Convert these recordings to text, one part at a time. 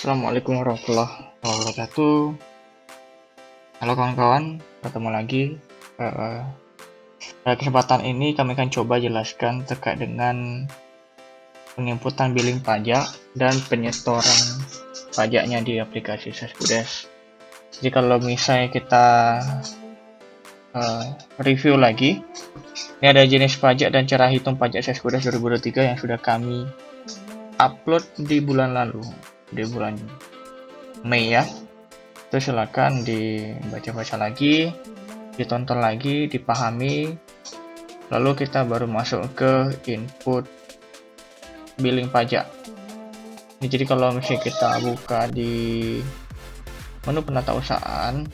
Assalamualaikum warahmatullahi wabarakatuh. Halo kawan-kawan, ketemu lagi. Pada kesempatan ini kami akan coba jelaskan terkait dengan penginputan billing pajak dan penyetoran pajaknya di aplikasi Seskudes. Jadi kalau misalnya kita review lagi, ini ada jenis pajak dan cara hitung pajak Seskudes 2023 yang sudah kami upload di bulan lalu, di bulan Mei ya. Itu silakan dibaca-baca lagi, ditonton lagi, dipahami. Lalu kita baru masuk ke input billing pajak. Jadi kalau misalnya kita buka di menu penatausahaan,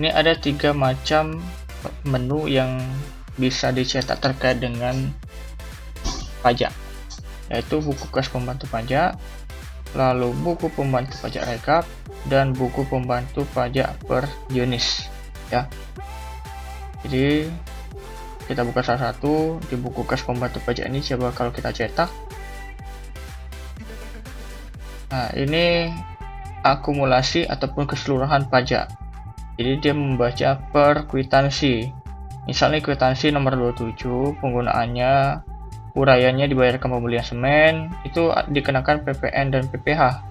ini ada 3 macam menu yang bisa dicetak terkait dengan pajak, yaitu buku kas pembantu pajak, lalu buku pembantu pajak rekap, dan buku pembantu pajak per jenis ya. Jadi kita buka salah satu di buku kas pembantu pajak ini. Coba kalau kita cetak, nah ini akumulasi ataupun keseluruhan pajak. Jadi dia membaca per kwitansi. Misalnya kwitansi nomor 27, penggunaannya uraiannya dibayarkan pembelian semen, itu dikenakan PPN dan PPh.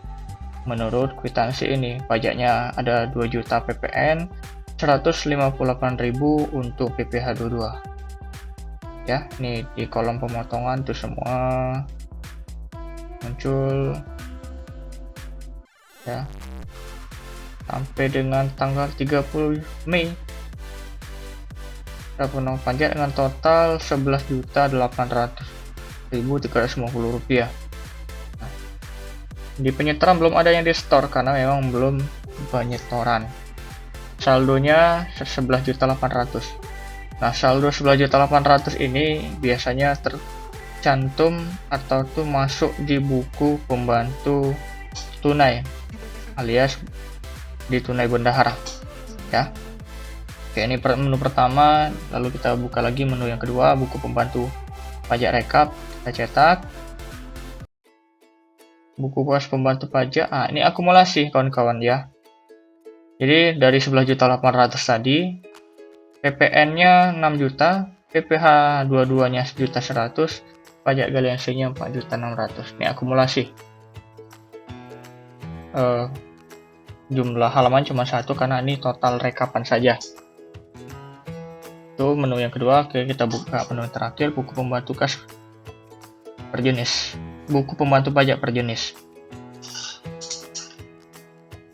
Menurut kwitansi ini, pajaknya ada 2 juta PPN, 158.000 untuk PPh 22. Ya, ini di kolom pemotongan itu semua muncul ya. Sampai dengan tanggal 30 Mei. Penanggung pajak dengan total 11.800.350 rupiah. Nah, di penyetoran belum ada yang di store karena memang belum penyetoran. Saldonya 11.800. Nah, saldo 11.800 ini biasanya tercantum atau tuh masuk di buku pembantu tunai alias di tunai bendahara ya. Oke, ini menu pertama. Lalu kita buka lagi menu yang kedua, buku pembantu pajak rekap. Kita cetak buku kas pembantu pajak. Ini akumulasi kawan-kawan ya. Jadi dari 11.800 tadi, PPN-nya 6 juta, PPh 22-nya 1.100.000, pajak galiansinya 4.600.000. Ini akumulasi. Jumlah halaman cuma 1 karena ini total rekapan saja. Itu menu yang kedua. Oke, kita buka menu yang terakhir, buku pembantu kas per jenis, buku pembantu pajak per jenis.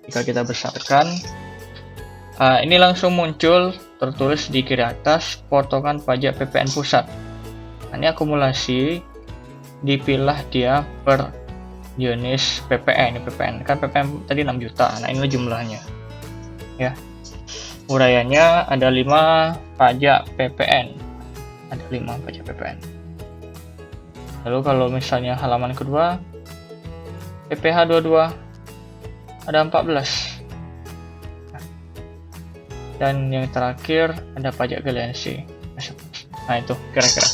Jika kita besarkan, ini langsung muncul tertulis di kiri atas potongan pajak PPN pusat. Ini akumulasi, dipilah dia per jenis PPN. PPN kan PPN tadi 6 juta. Nah, ini jumlahnya ya. Uraiannya ada 5 pajak PPN. Ada 5 pajak PPN. Lalu kalau misalnya halaman kedua, PPh 22 ada 14. Dan yang terakhir ada pajak galiansi. Nah, itu kira-kira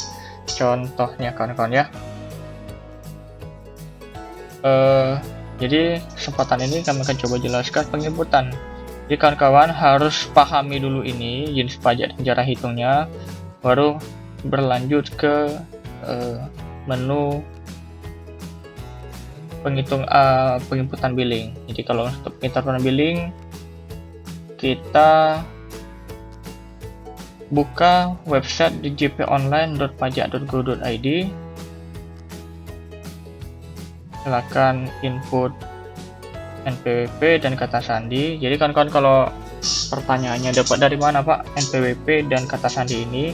contohnya kawan-kawan ya. Jadi kesempatan ini kami akan coba jelaskan penginputan. Jadi kawan-kawan harus pahami dulu ini jenis pajak dan cara hitungnya, baru berlanjut ke menu penginputan billing. Jadi kalau untuk penginputan billing, kita buka website di jponline.pajak.go.id. Silakan input NPWP dan kata sandi. Jadi kawan-kawan kalau pertanyaannya dapat dari mana Pak NPWP dan kata sandi ini,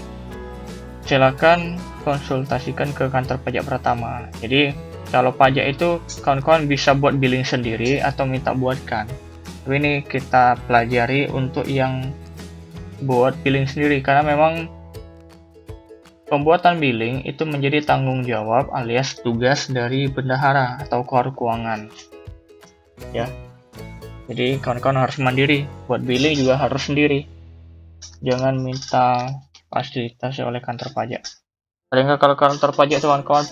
silakan konsultasikan ke kantor pajak pertama. Jadi kalau pajak itu kawan-kawan bisa buat billing sendiri atau minta buatkan. Tapi ini kita pelajari untuk yang buat billing sendiri karena memang pembuatan billing itu menjadi tanggung jawab alias tugas dari bendahara atau koar keuangan ya. Jadi kawan-kawan harus mandiri, buat billing juga harus sendiri, jangan minta fasilitasi oleh kantor pajak. Paling nggak kalau kantor pajak kawan-kawan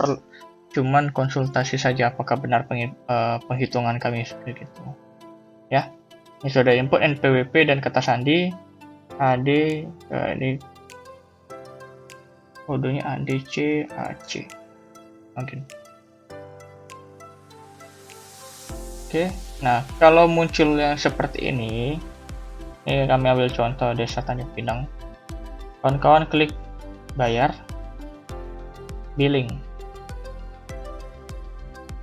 cuman konsultasi saja apakah benar penghitungan kami seperti itu. Ya, ini sudah input NPWP dan kata sandi AD, ini kodenya ADC AC mungkin. Oke, nah kalau muncul yang seperti ini kami ambil contoh Desa Tanjung Pinang. Kawan-kawan klik bayar, billing.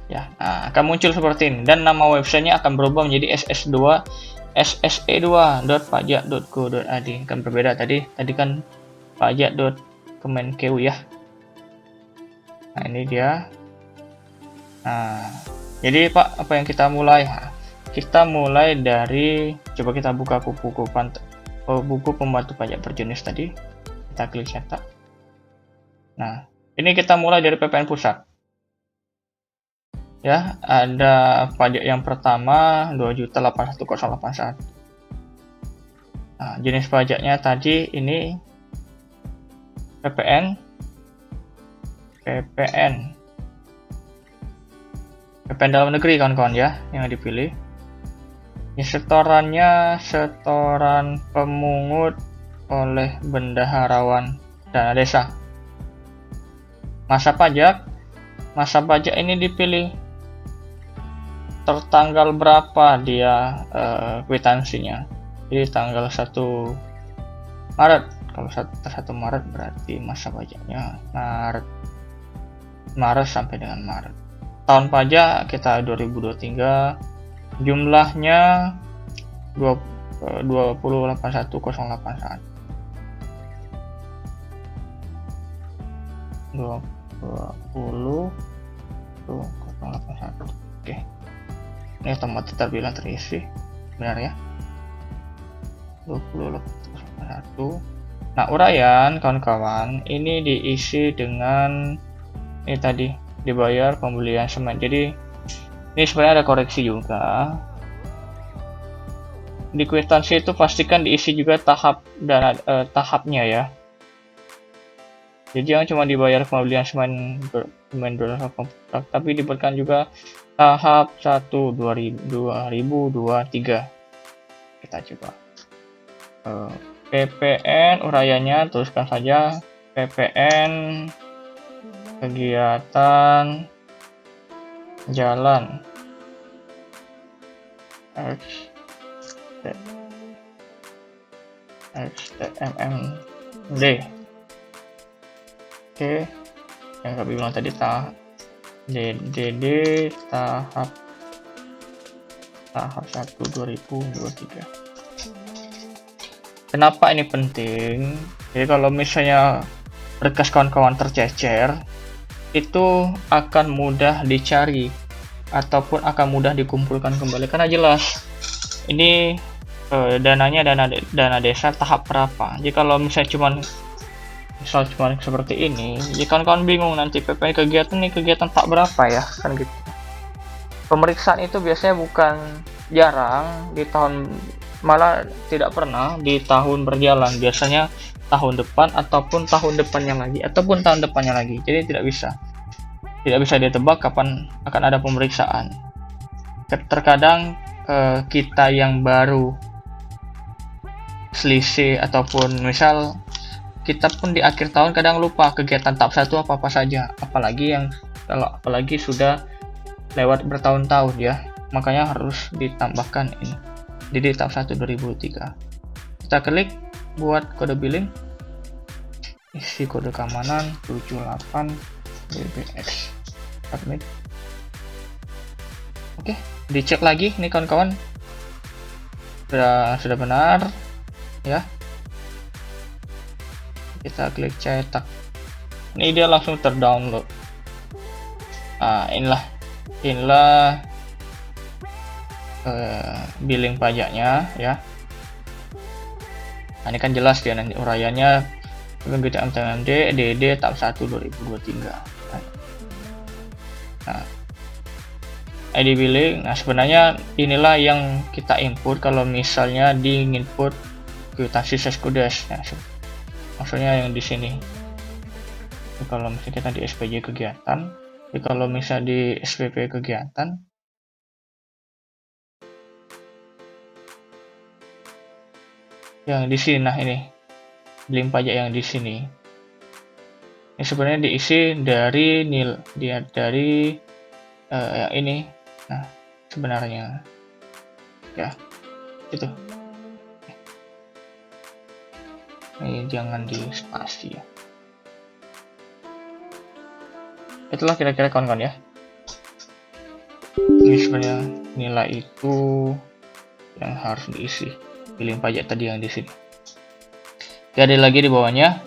Ya, nah, akan muncul seperti ini dan nama websitenya akan berubah menjadi sse2.pajak.go.id. Kan berbeda tadi kan pajak.kemenkeu ya. Nah, ini dia. Nah, jadi Pak, apa yang kita mulai? Kita mulai dari, coba kita buka buku pembantu pajak berjenis tadi. Kita klik cetak. Nah, ini kita mulai dari PPN pusat. Ya, ada pajak yang pertama 2.81081. Nah, jenis pajaknya tadi ini PPN dalam negeri kawan-kawan ya yang dipilih. Ini setorannya setoran pemungut oleh bendaharawan dana desa. Masa pajak ini dipilih tertanggal berapa dia kwitansinya. Jadi tanggal 1 Maret. Kalau 1 Maret berarti masa pajaknya Maret sampai dengan Maret. Tahun pajak kita 2023, jumlahnya 2811081. 20081. Oke. Ini otomatis terbilang terisi. Benar ya? 20881. Nah, uraian kawan-kawan ini diisi dengan ini tadi dibayar pembelian semen. Jadi ini sebenarnya ada koreksi juga. Di kwitansi itu pastikan diisi juga tahapnya ya. Jadi jangan cuma dibayar pembelian semen tapi diberikan juga tahap 1 2023. Kita coba. PPN uraiannya tuliskan saja PPN kegiatan jalan XTMMD. Oke, yang kami bilang tadi DD tahap 1 2023. Kenapa ini penting? Jadi kalau misalnya berkas kawan-kawan tercecer, itu akan mudah dicari ataupun akan mudah dikumpulkan kembali karena jelas ini dananya dana desa tahap berapa. Jadi kalau misalnya cuma seperti ini, jika kawan-kawan bingung nanti PPN kegiatan tak berapa ya kan gitu. Pemeriksaan itu biasanya bukan jarang di tahun, malah tidak pernah di tahun berjalan, biasanya tahun depan ataupun tahun depannya lagi ataupun tahun depannya lagi. Jadi tidak bisa ditebak kapan akan ada pemeriksaan. Terkadang kita yang baru selisih ataupun misal kita pun di akhir tahun kadang lupa kegiatan tahap 1 apa saja, apalagi sudah lewat bertahun-tahun ya, makanya harus ditambahkan ini di tahap 1 2003. Kita klik buat kode billing, isi kode keamanan 78 BBX, submit. Oke, dicek lagi nih kawan-kawan, sudah benar ya. Kita klik cetak, ini dia langsung terdownload. Nah, inilah billing pajaknya ya. Nah, ini kan jelas dia nanti uraiannya PPNBTMTMD DD tahap 1 2023. Nah, ID billing. Nah, sebenarnya inilah yang kita input kalau misalnya di input kwitansi Seskudes. Nah, maksudnya yang di sini. Kalau misalnya kita di SPJ kegiatan, Jadi kalau misal di SPP kegiatan, yang di sini, nah ini billing pajak yang di sini. Ini sebenarnya diisi dari dari yang ini. Nah, sebenarnya ya itu. Ini jangan di spasi ya. Itulah kira-kira kawan-kawan ya. Ini sebenarnya nilai itu yang harus diisi. Billing pajak tadi yang di sini. Ada lagi di bawahnya.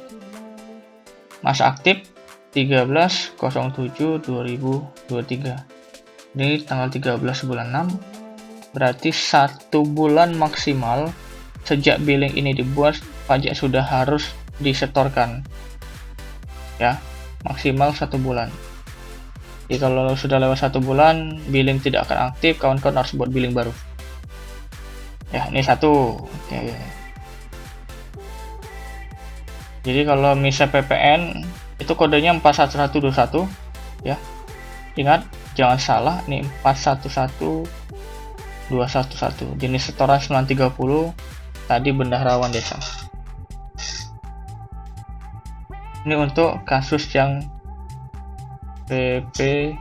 Masa aktif 13/07/2023. Ini tanggal 13 bulan 6. Berarti 1 bulan maksimal sejak billing ini dibuat, pajak sudah harus disetorkan. Ya, maksimal 1 bulan. Jadi kalau sudah lewat 1 bulan, billing tidak akan aktif, kawan-kawan harus buat billing baru. Ya, ini 1. Oke. Jadi kalau misal PPN itu kodenya 41121 ya. Ingat, jangan salah, ini 411211. Jenis setoran 930, tadi bendaharawan desa. Ini untuk kasus yang PPN.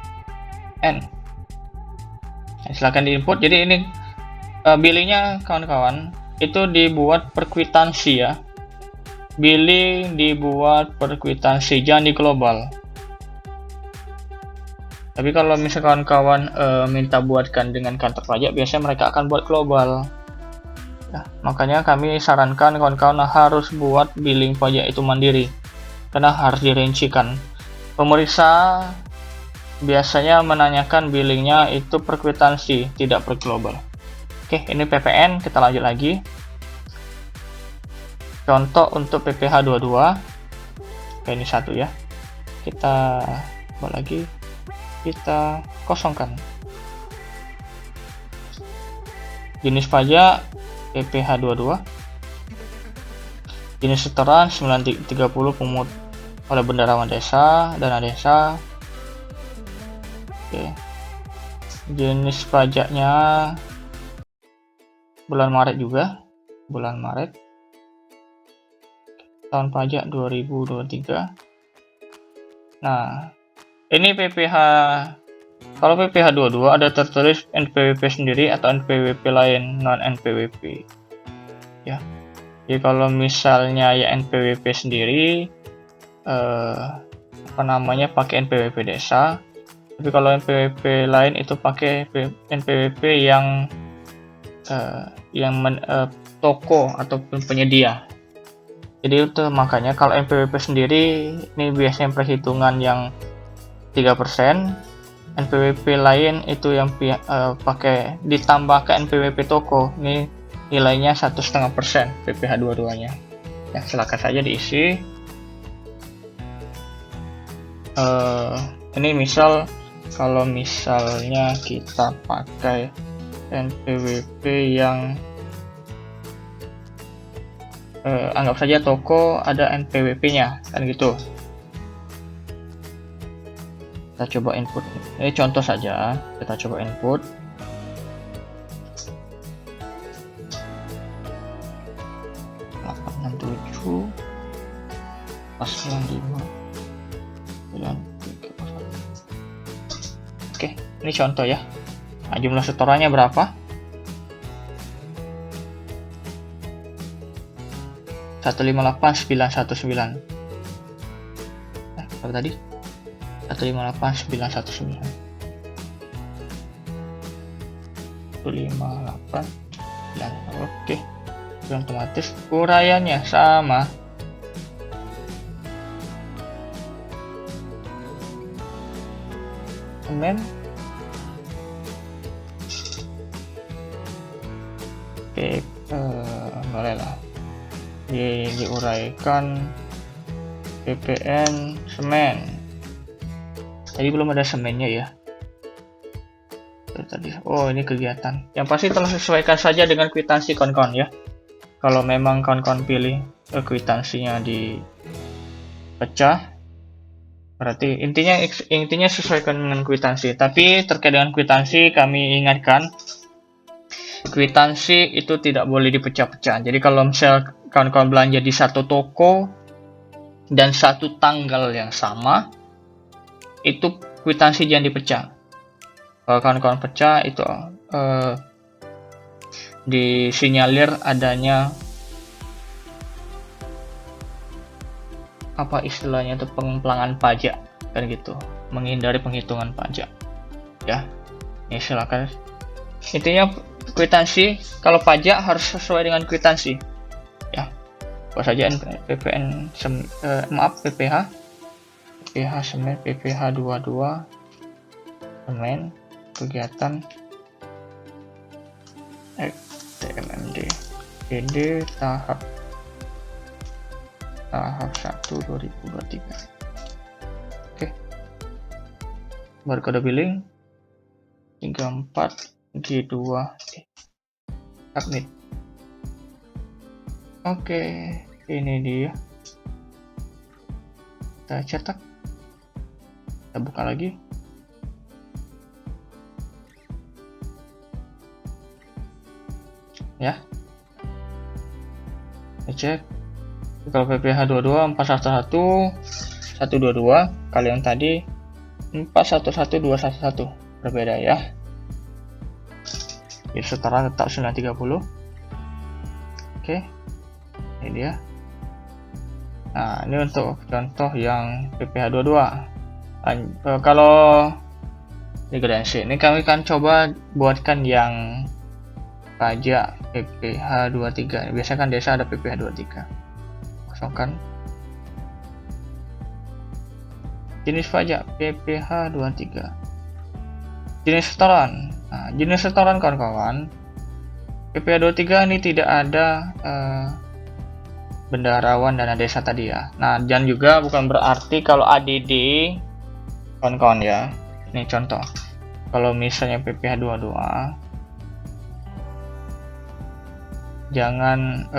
Silahkan diinput. Jadi ini billingnya kawan-kawan itu dibuat per kwitansi ya. Billing dibuat per kwitansi, jangan di global. Tapi kalau misalkan kawan minta buatkan dengan kantor pajak, biasanya mereka akan buat global. Ya, makanya kami sarankan kawan-kawan harus buat billing pajak itu mandiri, karena harus dirincikan. Pemeriksa biasanya menanyakan billingnya itu per kwitansi, tidak per global. Oke, ini PPN, kita lanjut lagi. Contoh untuk PPh 22. Oke, ini 1 ya. Kita buat lagi. Kita kosongkan. Jenis pajak PPh 22. Jenis setoran 930 pemungut oleh bendaharawan desa, dana desa. Oke. Jenis pajaknya bulan Maret juga. Bulan Maret. Tahun pajak 2023. Nah, ini PPh. Kalau PPh 22 ada tertulis NPWP sendiri atau NPWP lain, non NPWP. Ya. Jadi kalau misalnya ya NPWP sendiri pakai NPWP desa. Tapi kalau NPWP lain itu pakai NPWP yang toko ataupun penyedia. Jadi itu makanya kalau NPWP sendiri ini biasanya perhitungan yang 3%, NPWP lain itu yang pakai ditambah ke NPWP toko, ini nilainya 1,5% PPh 22-nya. Ya, silakan saja diisi. Ini misal kalau misalnya kita pakai NPWP yang anggap saja toko ada NPWP-nya, kan gitu. Kita coba input. Ini contoh saja, kita coba input. Oke, ini contoh ya. Nah, jumlah setorannya berapa? 158.919. Berapa tadi? 158.919. 158. Oke. Otomatis uraiannya sama. Semen. Oke, boleh lah. Diuraikan PPN semen. Tadi belum ada semennya ya. Tadi. Oh, ini kegiatan. Yang pasti tolong sesuaikan saja dengan kwitansi kawan-kawan ya. Kalau memang kawan-kawan pilih kwitansinya dipecah, Berarti intinya sesuaikan dengan kwitansi. Tapi terkait dengan kwitansi kami ingatkan, kwitansi itu tidak boleh dipecah-pecah. Jadi kalau misal kawan-kawan belanja di satu toko dan satu tanggal yang sama, itu kwitansi jangan dipecah. Kalau kawan-kawan pecah itu disinyalir adanya apa istilahnya itu pengemplangan pajak kan gitu, menghindari penghitungan pajak ya. Ya silakan. Intinya kwitansi kalau pajak harus sesuai dengan kwitansi ya. Apa saja PPN PPH Semen, PPH 22 Semen, kegiatan TMMD PD tahap 1 2023. Oke. Barcode billing 34 G2 submit. Oke, ini dia. Kita cetak. Kita buka lagi. Ya. Kita cek. Kalau PPH 22 411 122, kalau yang tadi 411 211 berbeda ya. Jadi setara tetap 930. Oke. Ini dia. Nah, ini untuk contoh yang PPH 22. Kalau degradasi ini kami akan coba buatkan yang pajak PPH 23. Biasanya kan desa ada PPH 23. Kosongkan. Jenis pajak PPH 23. Jenis setoran. Nah, jenis setoran kawan-kawan, PPH 23 ini tidak ada bendaharawan dana desa tadi ya. Nah, dan juga bukan berarti kalau ADD kawan-kawan ya. Ini contoh. Kalau misalnya PPH 22 jangan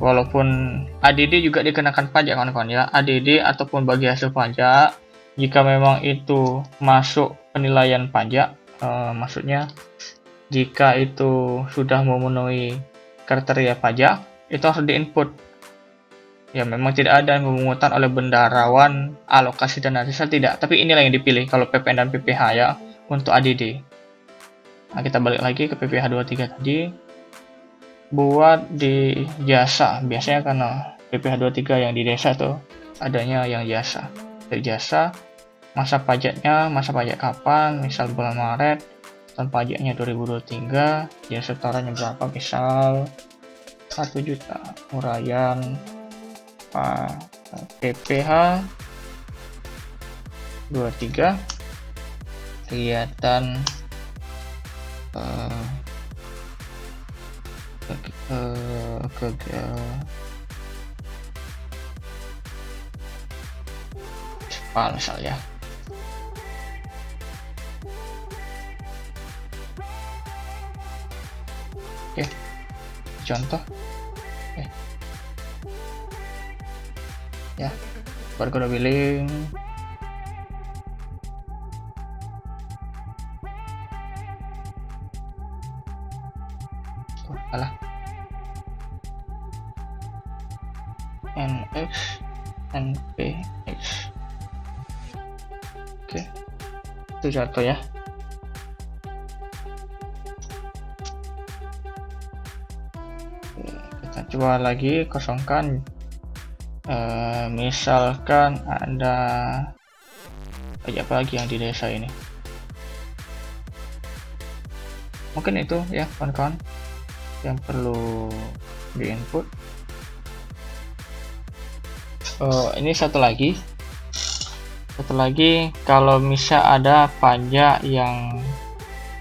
walaupun ADD juga dikenakan pajak kawan-kawan ya. ADD ataupun bagi hasil pajak, jika memang itu masuk penilaian pajak, maksudnya jika itu sudah memenuhi kriteria pajak, itu harus diinput. Ya memang tidak ada pemungutan oleh bendaharawan alokasi dana desa, tidak. Tapi inilah yang dipilih kalau PPN dan PPH ya untuk ADD. Nah, kita balik lagi ke PPH 23 tadi. Buat di jasa, biasanya karena PPH 23 yang di desa tuh adanya yang jasa. Dari jasa, masa pajak kapan, misal bulan Maret, tahun pajaknya 2023, jenis setorannya berapa, misal 1 juta, uraian PPH 23, kegiatan misal ya. Oke, contoh ya, barcode billing NX NPX. Oke, itu contoh ya. Kita coba lagi kosongkan. Misalkan ada apa lagi yang di desa ini, mungkin itu ya kawan-kawan yang perlu di input. Ini satu lagi kalau misal ada pajak yang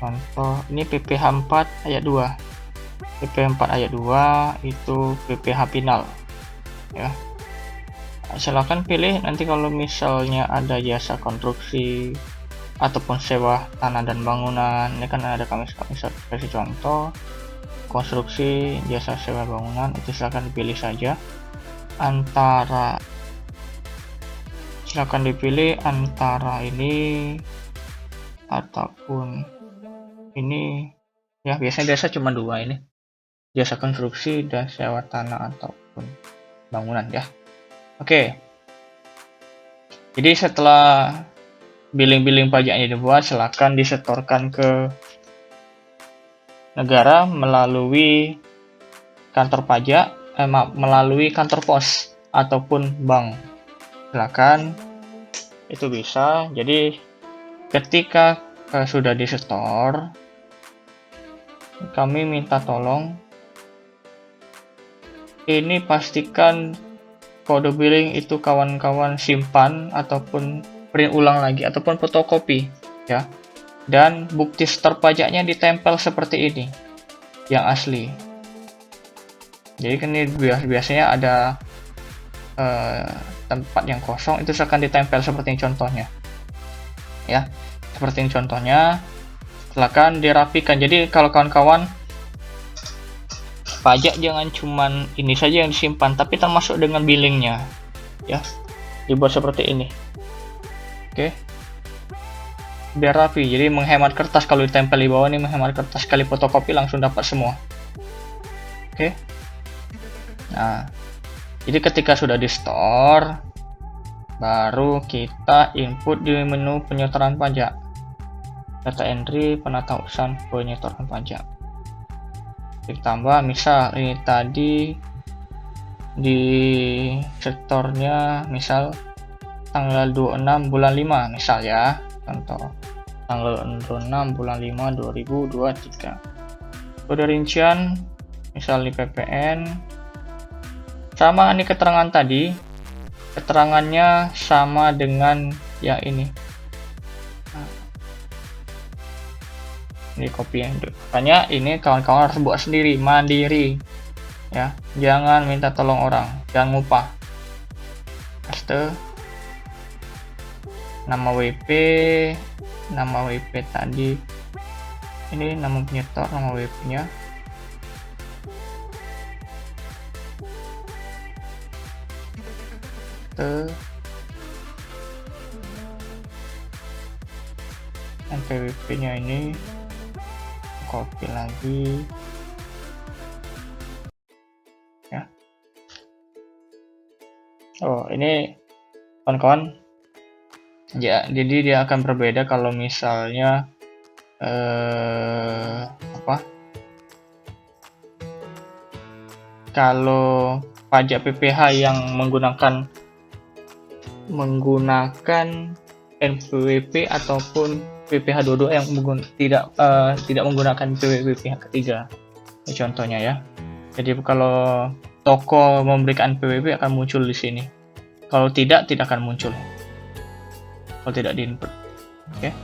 contoh ini PPH 4 ayat 2, PPH 4 ayat 2 itu PPH final ya. Silahkan pilih nanti kalau misalnya ada jasa konstruksi ataupun sewa tanah dan bangunan. Ini kan ada kami kasih contoh konstruksi, jasa sewa bangunan, itu silahkan pilih saja antara Silahkan dipilih antara ini ataupun ini. Ya, biasanya jasa cuma dua ini. Jasa konstruksi dan sewa tanah ataupun bangunan ya. Oke. Jadi setelah billing-billing pajaknya dibuat, silahkan disetorkan ke negara melalui kantor pajak, melalui kantor pos ataupun bank. Silakan, itu bisa. Jadi ketika sudah disetor, kami minta tolong ini pastikan kode billing itu kawan-kawan simpan ataupun print ulang lagi ataupun fotokopi ya. Dan bukti setor pajaknya ditempel seperti ini yang asli. Jadi kan ini biasanya ada tempat yang kosong, itu akan ditempel seperti yang contohnya ya, seperti yang contohnya. Silakan dirapikan. Jadi kalau kawan-kawan, pajak jangan cuman ini saja yang disimpan, tapi termasuk dengan billingnya ya, dibuat seperti ini. Oke, biar rapi, jadi menghemat kertas. Kalau ditempel di bawah ini menghemat kertas, sekali fotokopi langsung dapat semua. Oke, nah jadi ketika sudah di store, baru kita input di menu penyetoran pajak, data entry, penata usaha penyetoran pajak. Klik tambah, misal ini tadi di setornya misal tanggal 26 bulan 5 misal ya, contoh tanggal 26 bulan 5 2023. Kode rincian misal di PPN sama, ini keterangan tadi, keterangannya sama dengan yang ini. Ini copy yang makanya ini kawan-kawan harus buat sendiri, mandiri ya, jangan minta tolong orang, jangan ngupah. Paste nama WP tadi, ini nama penyetor, nama WP nya. NPWP nya ini copy lagi ya. Oh, ini kawan-kawan ya, jadi dia akan berbeda kalau misalnya kalau pajak PPh yang menggunakan NPWP ataupun PPh 22 yang tidak menggunakan PPh ketiga. Ini contohnya ya. Jadi kalau toko memberikan PPh akan muncul di sini. Kalau tidak akan muncul. Kalau tidak di input. Oke.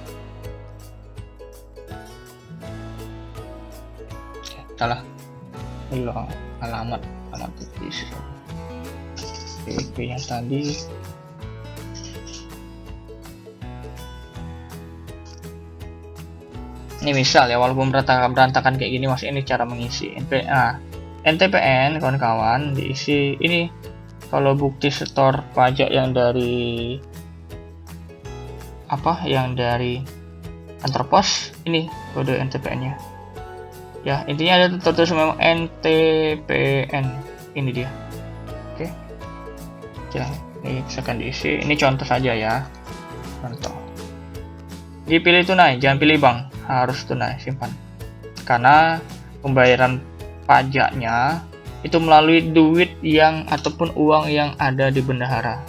Salah. Ini alamat PPh yang tadi. Ini misal ya, walaupun berantakan kayak gini, masih ini cara mengisi NTPN kawan-kawan diisi ini. Kalau bukti setor pajak yang dari kantor pos, ini kode NTPN nya ya, intinya ada tertulis memang NTPN, ini dia. Oke ya, ini akan diisi. Ini contoh saja ya, contoh. Dipilih tunai, jangan pilih bank, harus tunai, simpan. Karena pembayaran pajaknya itu melalui duit yang ataupun uang yang ada di bendahara,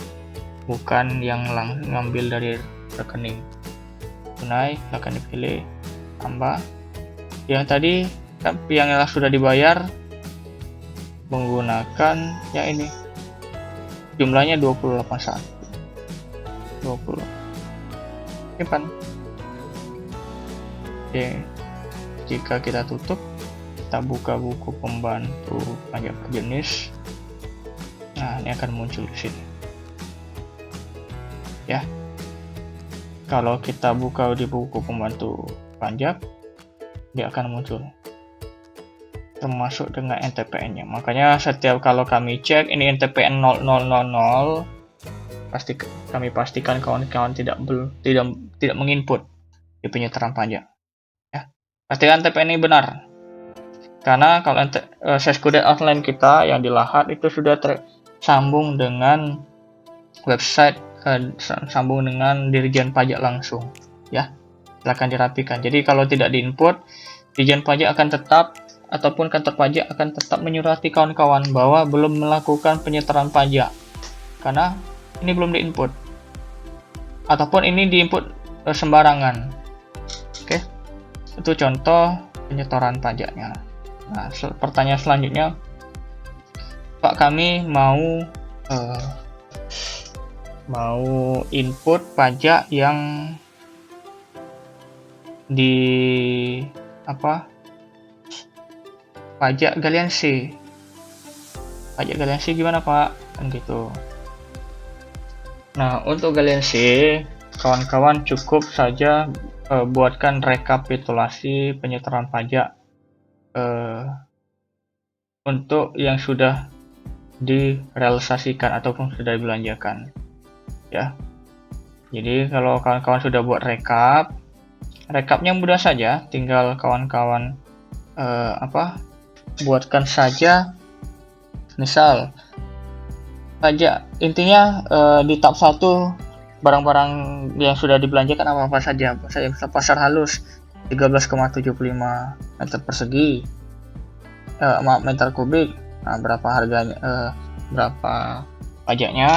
bukan yang ngambil dari rekening. Tunai, akan dipilih, tambah. Yang tadi yang sudah dibayar menggunakan yang ini, jumlahnya 28.1, 20, simpan. Oke, jika kita tutup, kita buka buku pembantu pajak jenis. Nah, ini akan muncul di sini. Ya. Kalau kita buka di buku pembantu pajak, dia akan muncul. Termasuk dengan NTPN-nya. Makanya setiap kalau kami cek ini NTPN 0000, kami pastikan kawan-kawan tidak menginput di penyetoran pajak. Ya. Pastikan TPN ini benar. Karena kalau Seskudet online kita yang di Lahat itu sudah tersambung dengan website, sambung dengan Dirjen Pajak langsung. Ya, silakan dirapikan. Jadi kalau tidak diinput, Dirjen Pajak akan tetap ataupun kantor pajak akan tetap menyurati kawan-kawan bahwa belum melakukan penyetoran pajak karena ini belum diinput ataupun ini diinput sembarangan. Oke, itu contoh penyetoran pajaknya. Nah, pertanyaan selanjutnya, Pak, kami mau input pajak yang di pajak galian C. Pajak galian C gimana, Pak? Kan gitu. Nah, untuk galian C, kawan-kawan cukup saja buatkan rekapitulasi penyetoran pajak untuk yang sudah direalisasikan ataupun sudah dibelanjakan. Ya. Jadi kalau kawan-kawan sudah buat rekapnya mudah saja, tinggal kawan-kawan buatkan saja. Misal pajak intinya di tab 1 barang-barang yang sudah dibelanjakan apa saja. Saya pasar halus 13,75 meter persegi, meter kubik. Nah, berapa harganya, berapa pajaknya,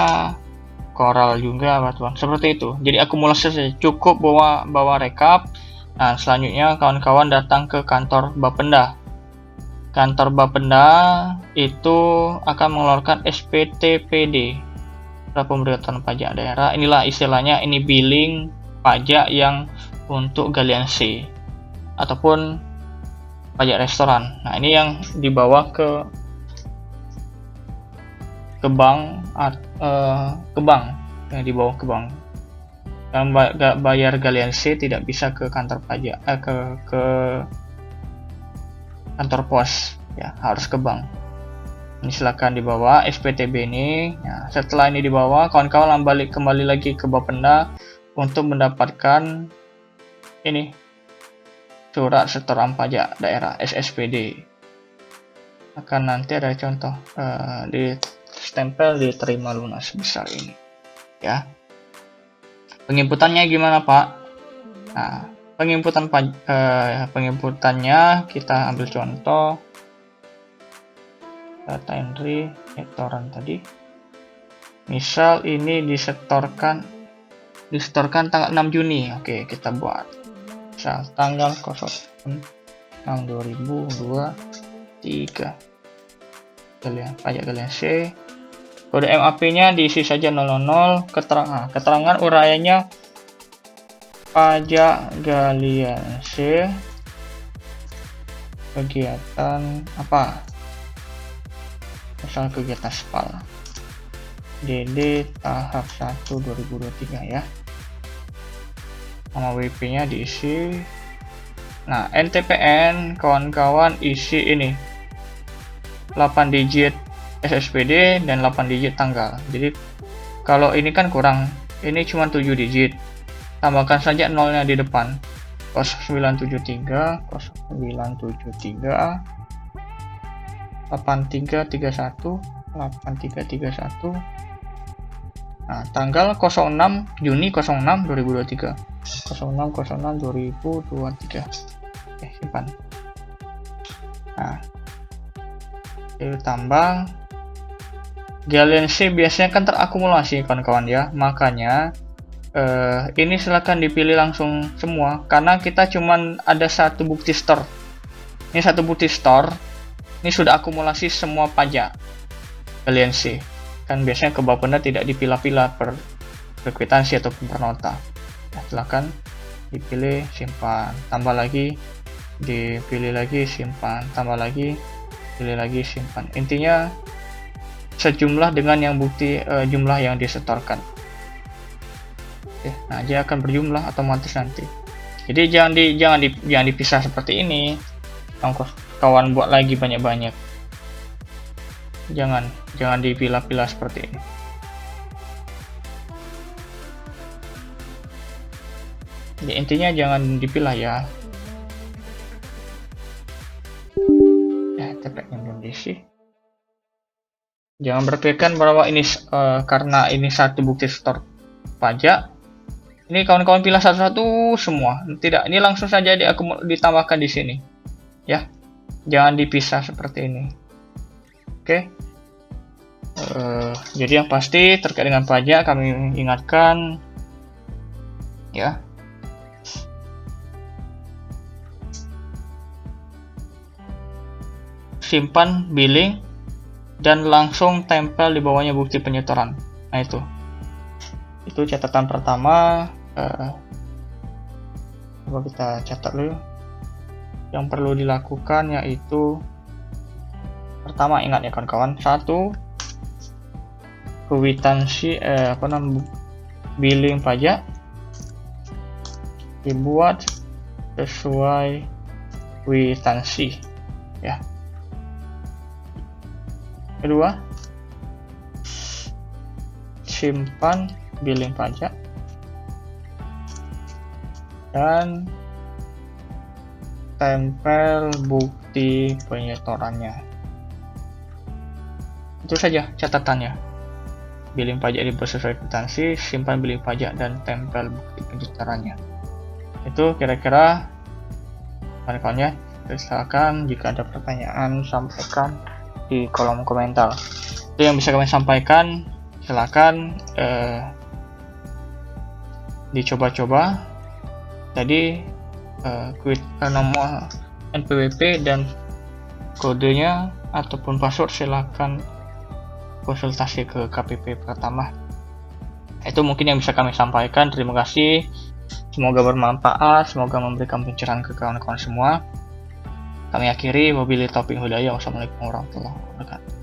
koral juga, batuan, seperti itu. Jadi akumulasi saja, cukup bawa rekap. Nah, selanjutnya kawan-kawan datang ke kantor Bapenda. Kantor Bapenda itu akan mengeluarkan SPTPD, pemberitahuan pajak daerah. Inilah istilahnya, ini billing pajak yang untuk galian C ataupun pajak restoran. Nah, ini yang dibawa ke bank, yang dibawa ke bank. Dan bayar galian C tidak bisa ke kantor pajak, ke kantor pos, ya harus ke bank. Ini silakan dibawa SPTB ini. Nah, setelah ini dibawa, kawan-kawan kembali lagi ke Bapenda untuk mendapatkan ini surat setoran pajak daerah SSPD. Akan nanti ada contoh di stempel diterima lunas besar ini. Ya. Penginputannya gimana, Pak? Nah, penginputannya kita ambil contoh data entry setoran tadi. Misal ini disetorkan tanggal 6 Juni. Oke, kita buat misal tanggal 06/2023. Pajak galian C. Kode MAP-nya diisi saja 000. Keterangan uraiannya pajak galian C, kegiatan apa? Misal kegiatan SPAL DD tahap 1 2023 ya. Nama WP-nya diisi. Nah, NTPN kawan-kawan isi ini 8 digit SSPD dan 8 digit tanggal. Jadi kalau ini kan kurang, ini cuma 7 digit. Tambahkan saja nolnya di depan. 0973 8331 8331. Nah, tanggal 06 Juni 06 2023. 06 2023. Oke, simpan. Nah, itu tambah galian C biasanya kan terakumulasi kawan-kawan ya, makanya ini silahkan dipilih langsung semua karena kita cuman ada satu bukti store. Ini satu bukti store, ini sudah akumulasi semua pajak galian C. Kan biasanya ke Bapenda tidak dipilah-pilah per kwitansi ataupun per nota. Nah, silakan dipilih, simpan, tambah lagi, dipilih lagi, simpan, tambah lagi, pilih lagi, simpan. Intinya sejumlah dengan yang bukti jumlah yang disetorkan. Oke, nah dia akan berjumlah otomatis nanti. Jadi jangan dipisah seperti ini. Kawan buat lagi banyak-banyak. Jangan dipilah-pilah seperti ini. Jadi intinya jangan dipilah ya. TPK-nya belum diisi. Jangan berpikiran bahwa ini karena ini satu bukti store pajak. Ini kawan-kawan pilih satu-satu semua. Tidak, ini langsung saja ditambahkan di sini. Ya, jangan dipisah seperti ini. Oke. Jadi yang pasti terkait dengan pajak kami ingatkan, ya. Simpan billing dan langsung tempel di bawahnya bukti penyetoran. Nah itu catatan pertama. Coba kita catat dulu. Yang perlu dilakukan yaitu pertama, ingat ya kawan-kawan, satu, kwitansi billing pajak dibuat sesuai kwitansi, ya. Kedua, simpan billing pajak dan tempel bukti penyetorannya. Itu saja catatannya. Billing pajak dibuat sesuai kwitansi, simpan billing pajak dan tempel bukti penyetorannya. Itu kira-kira kawan-kawannya. Silakan jika ada pertanyaan sampaikan di kolom komentar. Itu yang bisa kami sampaikan. Silakan dicoba-coba. Tadi nomor NPWP dan kodenya ataupun password silakan konsultasi ke KPP Pratama. Itu mungkin yang bisa kami sampaikan. Terima kasih. Semoga bermanfaat, semoga memberikan pencerahan ke kawan-kawan semua. Kami akhiri, wabillahi taufiq hidayah. Wassalamualaikum warahmatullahi wabarakatuh.